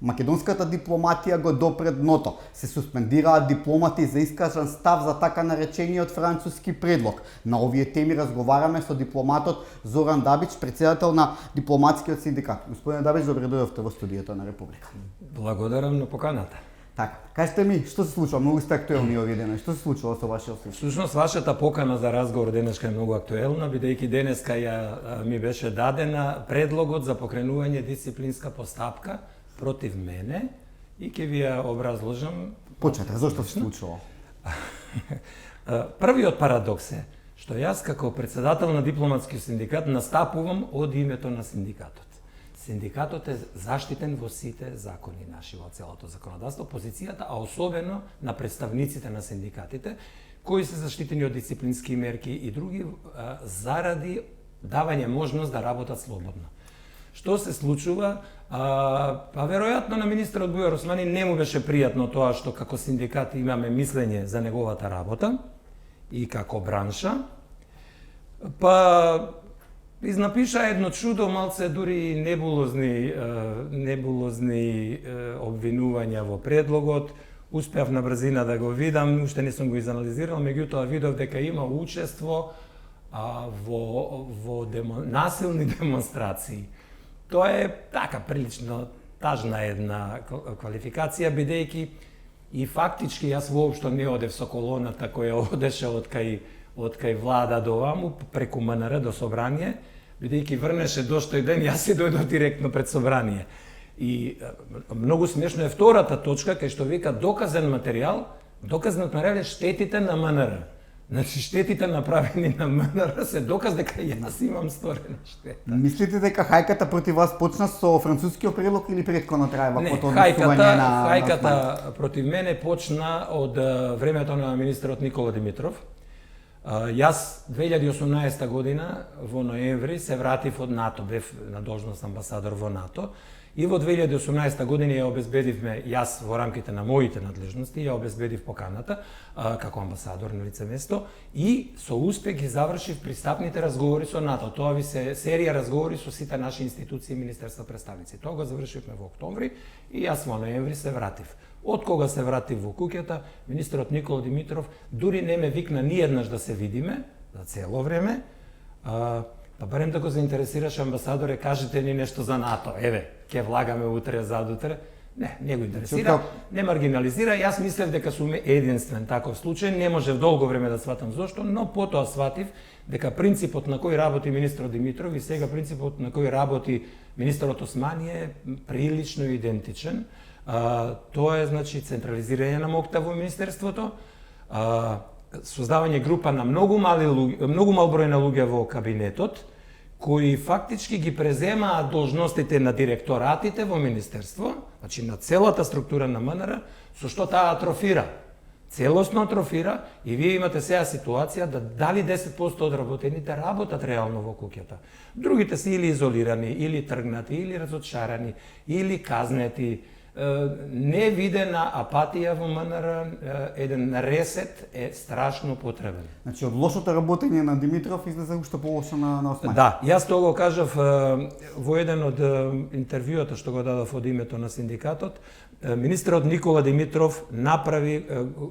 Македонската дипломатија го допре дното. Се суспендираат дипломати за искажан став за така наречениот француски предлог. На овие теми разговараме со дипломатот Зоран Дабич, председател на дипломатскиот синдикат. Господине Дабич, добре дојдовте во студиото на Република. Благодарам на поканата. Така, кажете ми, што се случува? Многу сте актуелни овие дена. Што се случува со вашиот случај? Всушност, вашата покана за разговор денеска е многу актуелна, бидејќи денеска ми беше дадена предлогот за покренување дисциплинска постапка против мене и ќе ви ја образложам. Почнете, зошто се случува? Првиот парадокс е што јас како председател на дипломатскиот синдикат настапувам од името на синдикатот. Синдикатот е заштитен во сите закони наши, во целото законодавство, позицијата, а особено на представниците на синдикатите, кои се заштитени од дисциплински мерки и други, заради давање можност да работат слободно. Што се случува? Веројатно на министерот Бујар Османи не му беше пријатно тоа што како синдикат имаме мислење за неговата работа и како бранша. Изнапиша едно чудо, малце дури небулозни обвинувања во предлогот. Успеав на брзина да го видам, уште не сум го изанализирал, меѓутоа видов дека има учество во насилни демонстрации. Тоа е така прилично тажна една квалификација, бидејќи и фактички јас воопшто не одев со колоната која одеше од кај влада до оваму, преку МНР до собрание, бидејќи врнеше доштој ден, јас си дојдов директно пред собрание. И многу смешно е втората точка, кај што вика доказен материјал е штетите на МНР. Значи, штетите направени на МНР се доказ дека јас имам сторена штета. Мислите дека хајката против вас почна со францускиот предлог или претходно траева? Не, хајката против мене почна од времето на министерот Никола Димитров. Јас 2018 година во ноември се вратив од НАТО, бев на должност амбасадор во НАТО и во 2018 година ја обезбедивме, јас во рамките на моите надлежности, ја обезбедив поканата како амбасадор на лице место и со успех ги завршив пристапните разговори со НАТО. Тоа ви се серија разговори со сите наши институции и министерства представници. Тоа го завршивме во октомври и јас во ноември се вратив. Од кога се вратив во куќата, министерот Никола Димитров дури не ме викна ниеднаш да се видиме за цело време. Барем да го заинтересираш амбасадоре, кажете ни нешто за НАТО. Еве, ќе влагаме утре, задутре. Не го интересира, не маргинализира. Јас мислев дека сум единствен таков случај, не можев долго време да сватам зошто, но потоа сватив дека принципот на кој работи министерот Димитров и сега принципот на кој работи министерот Османи е прилично идентичен. Тоа е, значи, централизирање на моќта во министерството, создавање група на многу мал број на луѓе во кабинетот, кои фактички ги преземаат должностите на директоратите во министерство, значи на целата структура на МНР, со што таа атрофира. Целосно атрофира и вие имате сега ситуација да дали 10% од работените работат реално во куќата. Другите се или изолирани, или тргнати, или разочарани, или казнети. Невидена апатија во МНР, еден ресет е страшно потребен. Значи, од лошото работење на Димитров излезе уште полошо на Османи. Да, јас тоа го кажав во еден од интервјуата што го дадов од името на синдикатот. Министерот Никола Димитров направи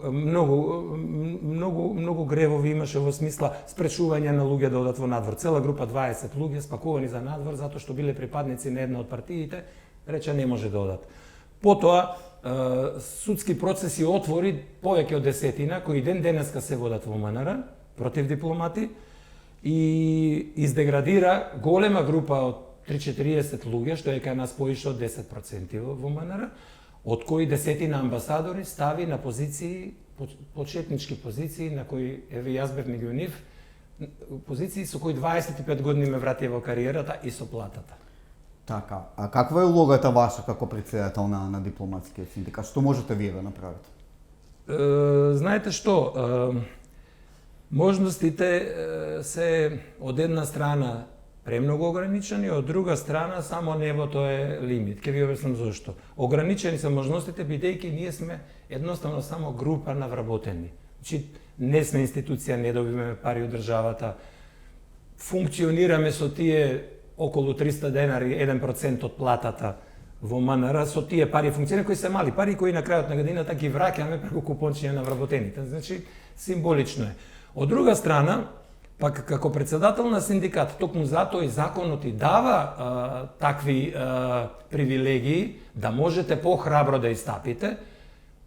многу гревови имаше во смисла спречување на луѓе да одат во надвор. Цела група 20 луѓе спакувани за надвор затоа што биле припадници на една од партиите, рече не може да одат. Потоа, судски процеси отвори повеќе од 10 кои ден денеска се водат во МНР против дипломати и издеградира голема група од 30-40 луѓе, што е кај нас поише од 10% во МНР, од кои 10 амбасадори стави на позиции, почетнички позиции, на кои, еве јас бев меѓу нив, позиции со кои 25 години ме вратија во кариерата и со платата. Така, а каква е улогата ваша како председател на дипломатскиот синдикат? Што можете вие да направите? Знаете што, можностите се од една страна премногу ограничени, од друга страна само небото е лимит. Ке ви објаснам зошто. Ограничени се можностите бидејќи ние сме едноставно само група на вработени. Значи, не сме институција, не добиваме пари од државата. Функционираме со тие околу 300 денари, 1% од платата во МНР со тие пари функционира кои се мали пари кои на крајот на годината ги враќаме преку купончиња на вработените. Значи символично е. Од друга страна, пак како председател на синдикат, токму затоа и законот и дава такви привилегии да можете похрабро да истапите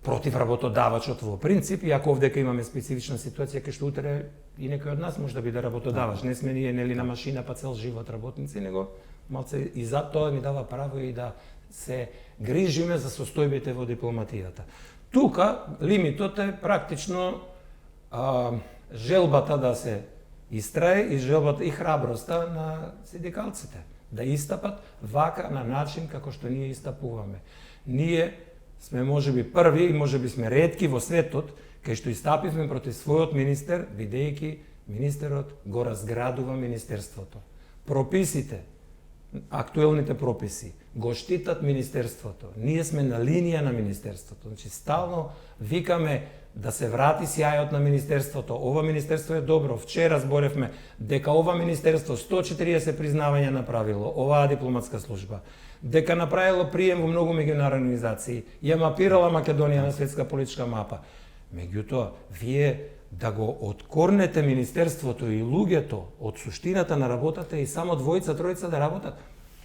против работодавачот во принцип, иако овдека имаме специфична ситуација кај што утре и некој од нас може да биде работодавач. Не сме ние нели на машина па цел живот работници, него малце и затоа ни дава право и да се грижиме за состојбите во дипломатијата. Тука лимитот е практично желбата да се истрае и желбата и храброста на синдикалците да истапат вака на начин како што ние истапуваме. Ние сме можеби први и можеби сме ретки во светот кај што истапивме против својот министер, бидејќи министерот го разградува министерството. Прописите, актуелните прописи го штитат министерството. Ние сме на линија на министерството. Значи стално викаме да се врати сјајот на министерството. Ова министерство е добро. Вчера зборевме дека ова министерство 140 признавања направило, оваа дипломатска служба, дека направило прием во многу меѓународни организации, ја мапирала Македонија на светска политичка мапа. Меѓутоа, вие да го откорнете министерството и луѓето од суштината на работата и само двојца, тројца да работат,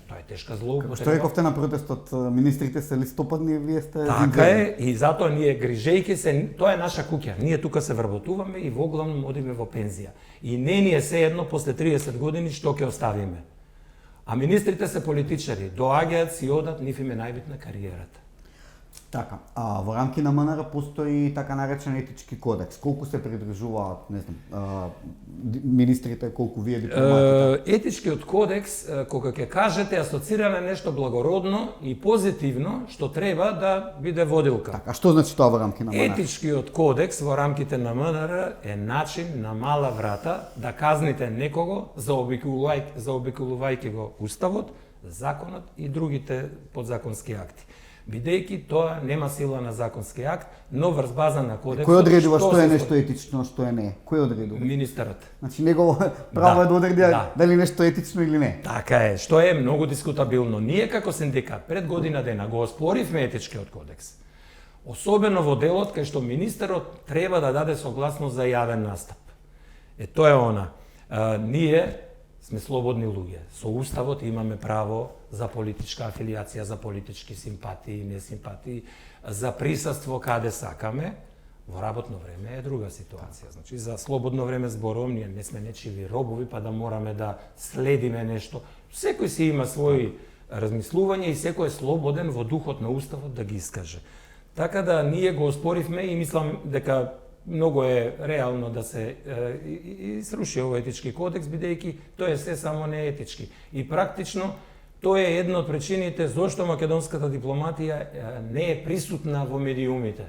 тоа е тешка злоупотреба. Што рековте на протестот, министрите се листопадни, вие сте... Така е, и затоа ние грижејќи се, тоа е наша куќа. Ние тука се вработуваме и воглавном одиме во пензија. И не ни е сеедно после 30 години што ќе оставиме. А министрите се политичари, доаѓаат си одат, нив им е најбитна кариерата. Така, во рамки на МНР постои така наречен етички кодекс. Колку се придржуваат, не знам, министрите, колку вие дипломатите? Етичкиот кодекс, кога ќе кажете, асоцира на нешто благородно и позитивно, што треба да биде водилка. Така, што значи тоа во рамки на МНР? Етичкиот кодекс во рамките на МНР е начин на мала врата да казните некого заобиколувајќи го уставот, законот и другите подзаконски акти. Бидејќи тоа нема сила на законски акт, но врз база на кодексот... Кој одредува што е нешто етично, што е не? Кој одредува? Министерот. Значи негово право е да одреди дали нешто етично или не. Така е, што е многу дискутабилно. Ние како синдикат пред година дена го оспоривме етичкиот кодекс. Особено во делот кај што министерот треба да даде согласност за јавен настап. Тоа е она. Ние сме слободни луѓе. Со уставот имаме право за политичка афилијација, за политички симпатии, несимпатии, за присуство каде сакаме. Во работно време е друга ситуација. Значи за слободно време зборувам, ние не сме нечиви робови па да мораме да следиме нешто. Секој си има своји размислувања и секој е слободен во духот на уставот да ги искаже. Така да ние го оспоривме и мислам дека многу е реално да се сруши овој етички кодекс, бидејќи тој е се само не етички. И практично тоа е една од причините зошто македонската дипломатија не е присутна во медиумите.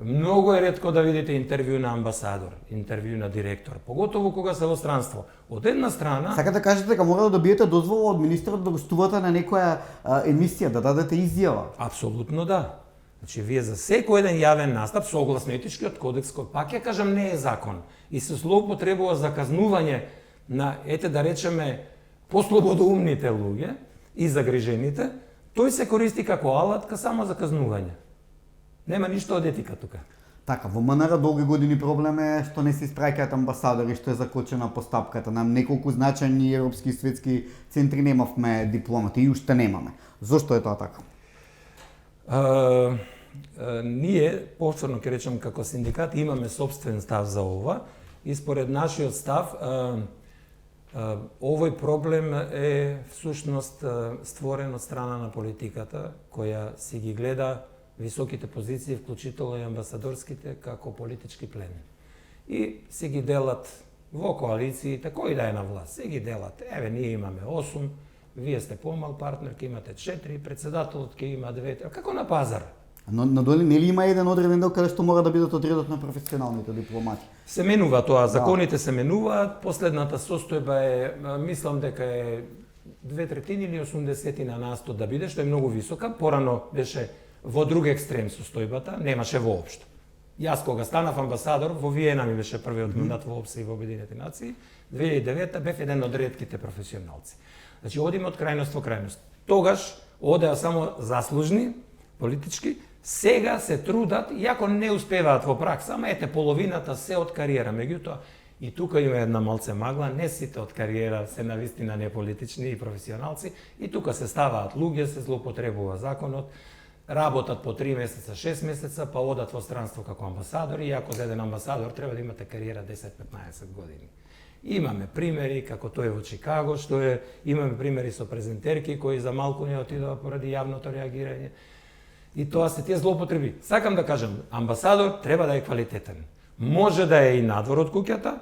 Многу е ретко да видите интервју на амбасадор, интервју на директор, поготово кога се во странство. Од една страна... Сакате да кажете дека мора да добиете дозвола од министерот да гостувате на некоја емисија, да дадете изјава? Апсолутно да. Значи, вие за секој еден јавен настап, согласно етичкиот кодекс, кој пак ја кажам не е закон, и се злоупотребува за казнување на, да речеме, послободоумните луѓе и загрижените, тој се користи како алатка само за казнување. Нема ништо од етика тука. Така, во МНР долги години проблем е што не се испраќаат амбасадори, што е закочена постапката. Нам неколку значајни европски и светски центри немавме дипломати и уште немаме. Зошто е тоа така? Ние, повторно ќе речем како синдикат, имаме собствен став за ова и според нашиот став овој проблем е всушност створен од страна на политиката, која си ги гледа високите позиции, вклучително и амбасадорските, како политички плен. И си ги делат во коалициите, кој да е на власт, си ги делат. Еве, ние имаме 8, вие сте помал партнер, ке имате 4, председателот ке има 2, како на пазар. Но надоли нели има еден одреден дел каде што мора да бидат одредот на професионалните дипломати? Се менува тоа, законите се менуваат, последната состојба е, мислам дека е 2/3 или 80% да биде, што е многу висока, порано беше во друг екстрем состојбата, немаше воопшто. Јас кога станав амбасадор, во Виена ми беше првиот мандат во ОПСЕ и во Обединетите нации, 2009 бев еден од ретките професионалци. Значи, одиме од крајност во крајност. Тогаш, одеа само заслужни, политички, сега се трудат, иако не успеваат во пракса, ама ете половината се од кариера. Меѓутоа, и тука има една малце магла, не сите од кариера се навистина неполитични и професионалци, и тука се ставаат луѓе, се злоупотребува законот, работат по 3 месеца, 6 месеца, па одат во странство како амбасадори, иако за еден амбасадор треба да имате кариера 10-15 години. Имаме примери, како тој во Чикаго, имаме примери со презентерки кои за малку не отидоа поради јавното реагирање. И тоа се тие злоупотреби. Сакам да кажам, амбасадор треба да е квалитетен. Може да е и надвор од куќата.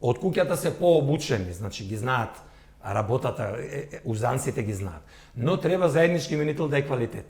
Од куќата се пообучени, значи ги знаат работата, узанците ги знаат. Но треба заеднички именител да е квалитет.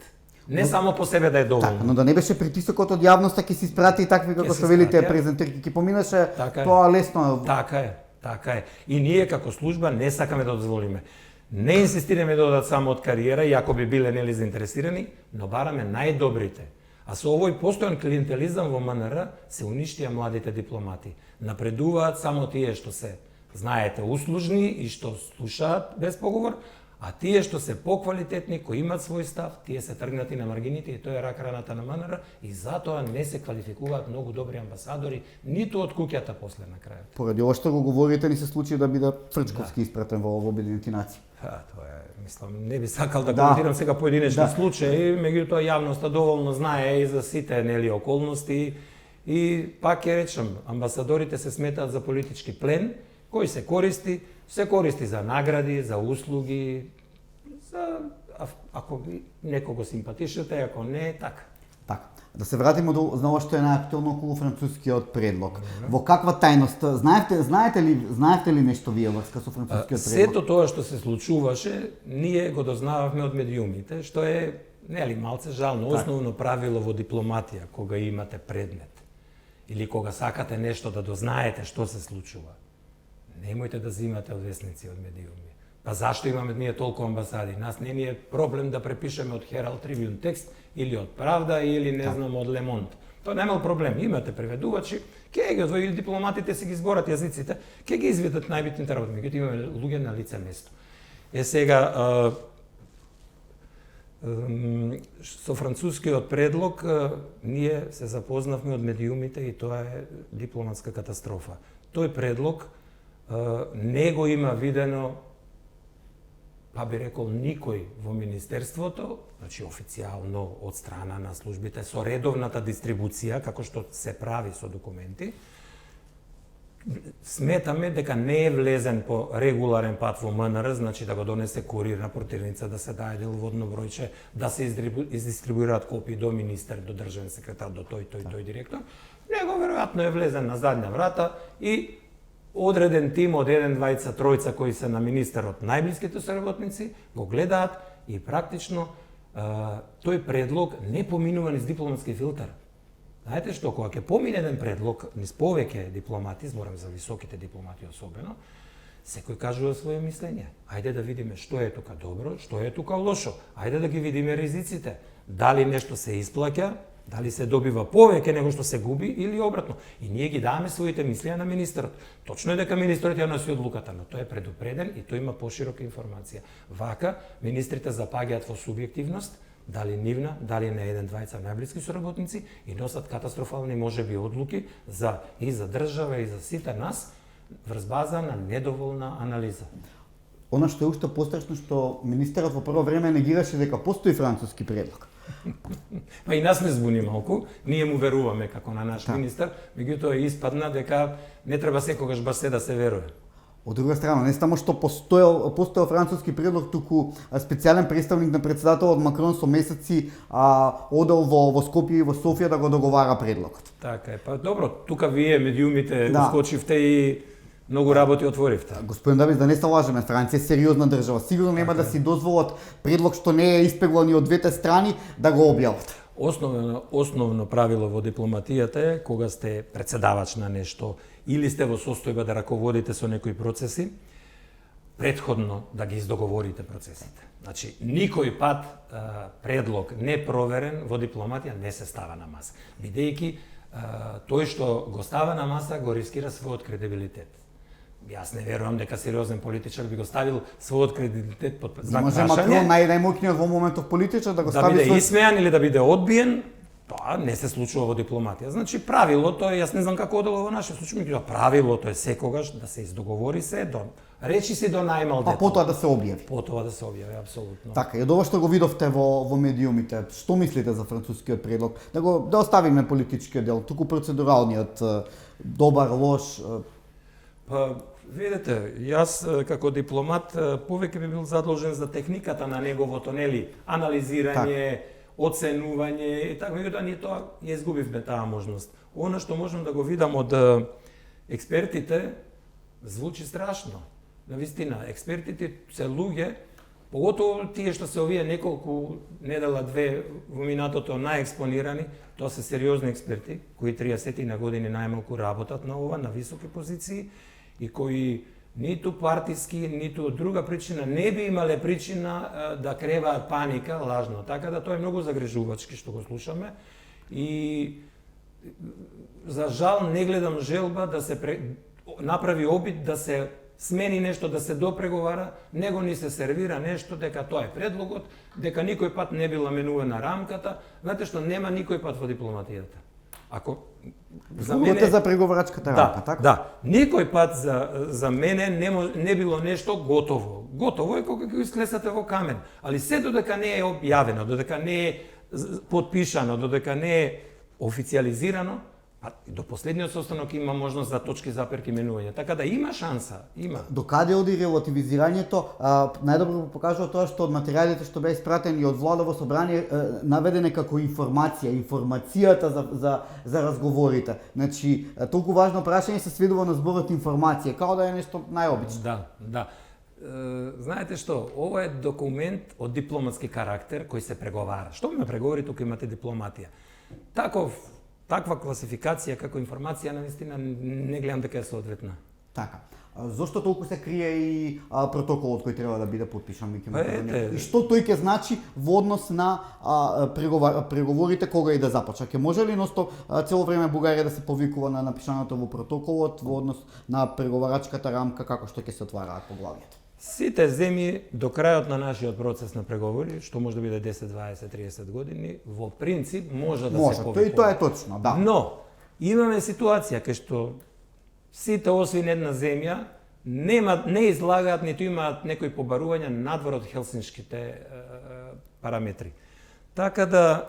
Не само по себе да е доволно. Така, но да не беше притисокот од јавноста ќе се испрати и такви како што велите презентерки ќе поминаше, тоа лесно. Така е. И ние како служба не сакаме да дозволиме. Не инсистираме да одат само од кариера, иако би биле нели заинтересирани, но бараме најдобрите. А со овој постојан клиентелизам во МНР се уништија младите дипломати. Напредуваат само тие што се, знаете, услужни и што слушаат без поговор, а тие што се поквалитетни, кои имаат свој став, тие се тргнати на маргините и тоа е рак раната на МНР и затоа не се квалификуваат многу добри амбасадори, ниту од куќата после на крајот. Поради ова што го говорите, ни се случи да биде Фрчковски испратен во Обединените нации. Тоа е, мислам, не би сакал да коментирам сега поединечни случаи, меѓутоа јавноста доволно знае и за сите нели околности и пак ќе речам, амбасадорите се сметаат за политички плен кој се користи за награди, за услуги, за ако некого симпатишате, ако не, така. Така. Да се вратиме до ова што е најактуелно околу францускиот предлог. Во каква тајност знаете ли нешто вие врска со францускиот предлог? Сето тоа што се случуваше, ние го дознававме од медиумите, што е нели малце жално, основно правило во дипломатија, кога имате предмет или кога сакате нешто да дознаете што се случува. Немојте да взимате од весници од медиуми. Па зашто имаме ние толку амбасади? Нас не ни е проблем да препишеме од Herald Tribune текст или од Правда или не знам од Le Monde. Тоа немал проблем. Имате преведувачи, ќе ги одвои дипломатите се ги зборат јазиците, ќе ги изведат најбитните работи. Меѓутоа имаме луѓе на лице место. Сега со францускиот предлог ние се запознавме од медиумите и тоа е дипломатска катастрофа. Тој предлог не го има видено, па би рекол, никој во Министерството, значи официјално од страна на службите, со редовната дистрибуција, како што се прави со документи, сметаме дека не е влезен по регуларен пат во МНР, значи да го донесе курирна портирница, да се даде деловодно бројче, да се издистрибуираат копии до министер, до државен секретар, до тој директор, него веројатно е влезен на задна врата и одреден тим од 1, 2, 3 кои се на министерот, најблиските соработници, го гледаат и практично тој предлог не поминува низ дипломатски филтер. Знаете што, кога ќе помине еден предлог низ повеќе дипломати, зборам за високите дипломати особено, секој кажува своје мислење. Ајде да видиме што е тука добро, што е тука лошо. Ајде да ги видиме ризиците. Дали нешто се исплаќа, дали се добива повеќе него што се губи или обратно. И ние ги даваме своите мислења на министерот. Точно е дека министерот ја носи одлуката, но тој е предупреден и тој има поширока информација. Вака, министрите запаѓаат во субјективност, дали нивна, дали на 1-2 најблиски соработници и носат катастрофални можеби одлуки и за држава и за сите нас врз база на недоволна анализа. Она што е уште пострашно што министерот во прво време негираше дека постои француски предлог. Па и нас не збуни малку, ние му веруваме како на наш министер, меѓутоа испадна дека не треба секогаш баш се да се верува. Од друга страна, не само што постоел француски предлог, туку специјален представник на председателот Макрон со месеци одел во Скопје и во Софија да го договара предлогот. Така е, па добро, тука вие медиумите ускочивте и многу работи отворивте. Господин Дабич, да не се лажеме, Франција е сериозна држава. Сигурно нема да си дозволат предлог што не е испеглан од двете страни да го објават. Основно правило во дипломатијата е кога сте председавач на нешто или сте во состојба да раководите со некои процеси, претходно да ги издоговорите процесите. Значи, никој пат предлог непроверен во дипломатија не се става на маса, бидејќи тој што го става на маса го рискира својот кредибилитет. Јас не верувам дека сериозен политичар би го ставил својот кредитет под знак Може прашање. Макрон најмоќниот во моментов политичар да го Да стави биде свој... исмејан или да биде одбиен, тоа не се случува во дипломатија. Значи правилото е, јас не знам како одело во нашиот случај, меѓутоа правилото е секогаш да се издоговори се, речи се до најмал Па детал. потоа да се објави. Потоа да се објави, апсолутно. Така, и од ова што го видовте во медиумите, што мислите за францускиот предлог? Да оставиме политичкиот дел, туку процедуралниот, добар, лош. Па, видете, јас како дипломат повеќе би бил задолжен за техниката на неговото, анализирање, оценување и така, меѓутоа ние тоа ја изгубивме таа можност. Она што можам да го видам од експертите звучи страшно. Навистина, експертите се луѓе, поготово тие што се овие неколку недела, две во минатото најекспонирани, тоа се сериозни експерти, кои 30 на години најмалку работат на ова, на високи позиции, и кои ниту партиски, ниту од друга причина не би имале причина да креваат паника лажно. Така да тоа е многу загрежувачки што го слушаме и за жал не гледам желба да се направи обид да се смени нешто, да се допреговара, него ни се сервира нешто дека тоа е предлогот, дека никој пат не била менувана рамката. Знаете што, нема никој пат во дипломатијата. Ако за мене за преговарачката рамка, така? Да, никој пат за мене не било нешто готово. Готово е кога го исклесате во камен, али се додека не е објавено, додека не е подпишано, додека не е официализирано, а до последниот состанок има можност за точки, заперки, менување. Така да има шанса, има. До каде оди релативизирањето? Најдобро го покажува тоа што од материјалите што беа испратени од владово собрание наведене како информацијата за разговорите. Значи, толку важно прашање се сведува на зборот информација, као да е нешто најобично. Да. Знаете што, ова е документ од дипломатски карактер кој се преговара. Што ме преговори, тука имате дипломатија. Таква класификација како информација навистина не гледам дека е соодветна. Така. Зошто толку се крие и протоколот кој треба да биде подпишан меѓу Македонија? И што тој ќе значи во однос на преговорите кога и да започна? Ќе може ли носто цело време Бугарија да се повикува на напишаното во протоколот во однос на преговарачката рамка како што ќе се отвараат поглавјата? Сите земји до крајот на нашиот процес на преговори, што може да биде 10, 20, 30 години, во принцип може да се повикува. И тоа е точно, да. Но имаме ситуација кај што сите освен една земја не излагаат ниту имаат некои побарувања надвор од хелсиншките параметри. Така да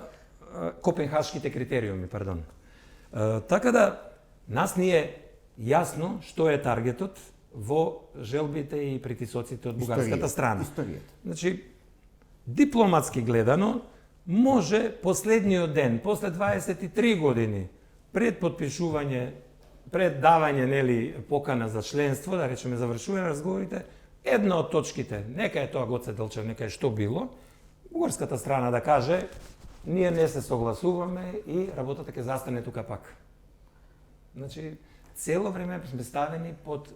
копенхашките критериуми, пардон. Така да нас ни е јасно што е таргетот во желбите и притисоците од бугарската страна. Значи, дипломатски гледано, може последниот ден, после 23 години, пред подпишување, пред давање, покана за членство, да речеме завршување на разговорите, една од точките, нека е тоа Гоце Делчев, нека е што било, бугарската страна да каже, ние не се согласуваме и работата ќе застане тука пак. Значи, цело време сме ставени под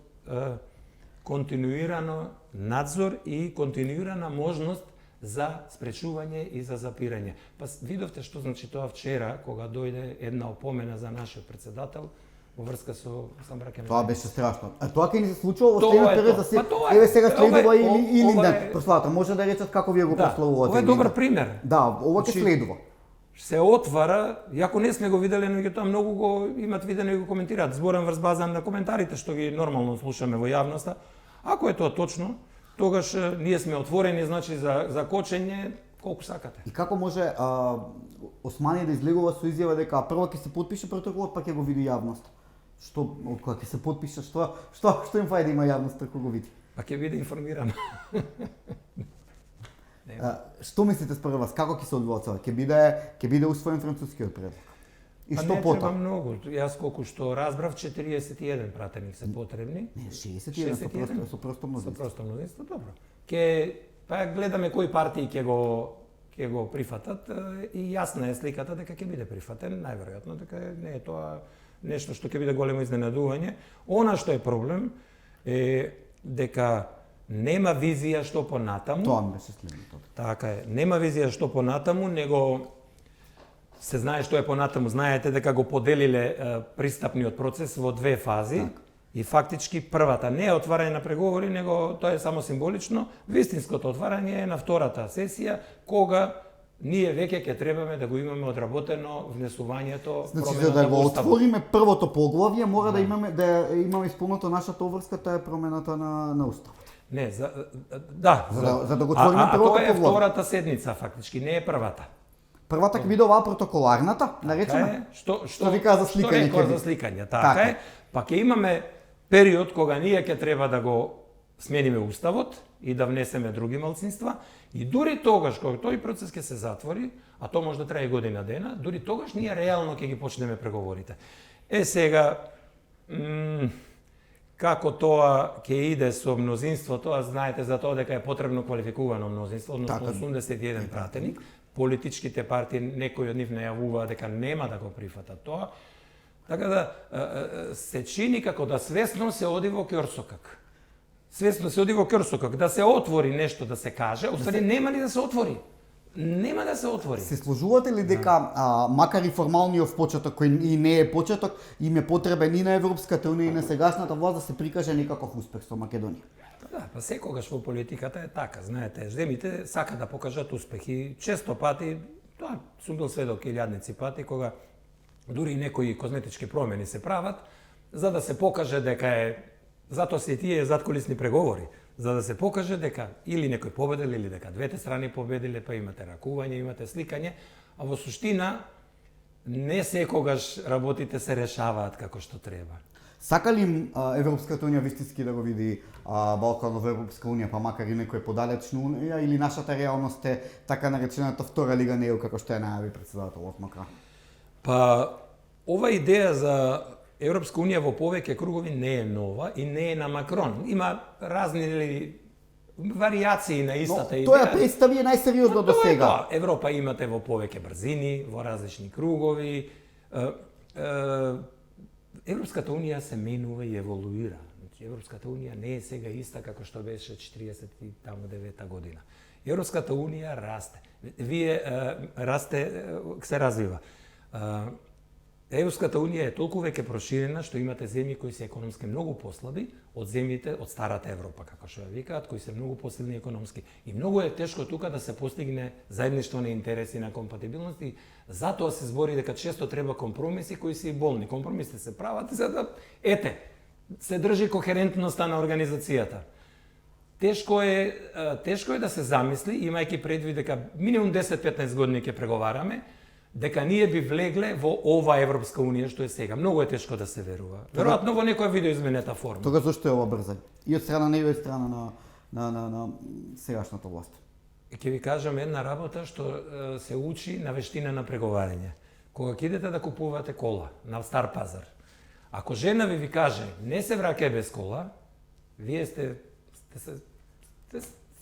континуирано надзор и континуирана можност за спречување и за запирање. Па видовте што значи тоа вчера, кога дојде една опомена за нашиот председател во врска со Самбраке. Тоа беше страшно. А тоа ќе ни се случува во следниот период за се. Еве сега следува или не. Прославата може да речат како вие го прославувате. Ова е добар пример. Да, ова ќе следува. Се отвара, иако не сме го виделе, но тоа многу го имат видено и го коментираат. Зборам врз база на коментарите што ги нормално слушаме во јавноста. Ако е тоа точно, тогаш ние сме отворени, значи за кочење колку сакате. И како може Османи да излегува со изјава дека прво ќе се потпише протоколот, па ќе го види јавноста? Што од кога ќе се потпише, што им фајде има јавноста кога го види? Па ќе биде информирана. Што мислите според вас, како ќе се одвива цело? Ќе биде усвоен францускиот предлог? И што потоа? Не треба многу. Јас колку што разбрав, 41 пратеник се потребни. Не, 61 со просто мнозинство. Со просто мнозинство, добро. Па гледаме кои партии ќе го прифатат и јасна е сликата дека ќе биде прифатен, најверојатно дека не е тоа нешто што ќе биде големо изненадување. Она што е проблем е дека нема визија што понатаму. Тоа ми беше следното. Така е. Нема визија што понатаму, него се знае што е понатаму. Знаете дека го поделиле пристапниот процес во две фази. И фактички првата не е отварање на преговори, него тоа е само символично. Вистинското отварање е на втората сесија, кога ние веќе ќе требаме да го имаме одработено внесувањето, Значи, за промената да го во Уставот. отвориме првото поглавје, мора да имаме исполнато нашата обврска, таа е промената на Уставот. Не, за да го отвориме првото тоа е поглавје. втората седница фактички, не е првата. Првата ќе биде оваа протоколарната, наречена. Што ви каза сликање? Што рекла за сликање, така е. Па ќе имаме период кога ние ќе треба да го смениме Уставот и да внесеме други малцинства, и дури тогаш кога тој процес ќе се затвори, а тоа може да трае година дена, дури тогаш ние реално ќе ги почнеме преговорите. Сега како тоа ќе иде со мнозинство, тоа знаете за тоа дека е потребно квалификувано мнозинство, односно 81 пратеник. Политичките партии, некои од нив најавуваа дека нема да го прифатат тоа. Така да се чини како да свесно се оди во ќорсокак. Свесно се оди во ќорсокак, да се отвори нешто да се каже, оствари нема ли да се отвори. Нема да се отвори. Се сложувате ли дека макар и формалниот почеток кој и не е почеток, им е потребен и на Европската унија и на сегашната власт да се прикаже некаков успех со Македонија? Да, па секогаш во политиката е така, знаете, земите сака да покажат успехи. Често пати, тоа сум бил сведок илјадници пати, кога дури некои козметички промени се прават, за да се покаже дека е, затоа се и тие заткулисни преговори, за да се покаже дека или некој победил, или дека двете страни победиле, па имате ракување, имате сликање, а во суштина не секогаш работите се решаваат како што треба. Сака ли Европската унија вистински да го види Балканот во Европска унија, па макар и некој подалечна унија, или нашата реалност е така наречената втора лига НЕУ, како што ја најави председателот Макрон? Па, ова идеја за Европска унија во повеќе кругови не е нова и не е на Макрон. Има разни варијации на истата идеја. Тоа представи е најсериозно до сега. Тоа. Европа имате во повеќе брзини, во различни кругови. Европската унија се менува и еволуира. Значи, Европската унија не е сега иста како што беше 49 година. Европската унија расте. Се развива. Европската унија е толку веќе проширена што имате земји кои се економски многу послаби од земјите од старата Европа, како што ја викаат, кои се многу посилни економски. И многу е тешко тука да се постигне заедништво на интереси, на компатибилност, и затоа се збори дека често треба компромиси кои се и болни. Компромисите се прават за да се држи кохерентноста на организацијата. Тешко е да се замисли, имајќи предвид дека минимум 10-15 години ќе преговараме, дека ние би влегле во ова Европска унија што е сега. Многу е тешко да се верува. Веројатно во некоја видоизменета форма. Тога зашто е ова брзање? И од страна на и од страна на сегашната власт. Ќе ви кажам една работа што се учи на вештина на преговарање. Кога ќе идете да купувате кола на стар пазар, ако жена ви каже не се враќај без кола, вие сте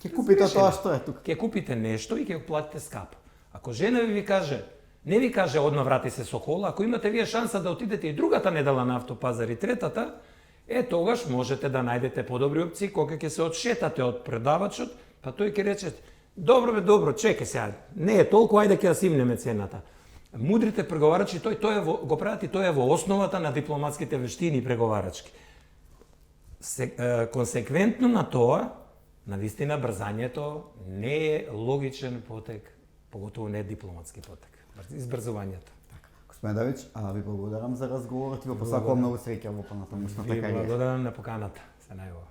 ќе купите тоа што е тука. Ќе купите нешто и ќе го платите скапо. Ако жена ви каже не ви каже одма врати се со кола, ако имате вие шанса да отидете и другата недела на автопазар и третата, тогаш можете да најдете подобри опции кога ќе се одшетате од предавачот, па тој ќе рече добро, чекај сега, не е толку, ајде ќе ја симнеме цената. Мудрите преговарачи го прават и тоа е во основата на дипломатските вештини преговарачки. Консеквентно на тоа, навистина брзањето не е логичен потек, поготово не дипломатски потек. Избрзувањето. Господин Давич, ви благодарам за разговорот и ви посакувам многу среќа во понатамошната кариера. Ви благодарам на поканата. Се најува.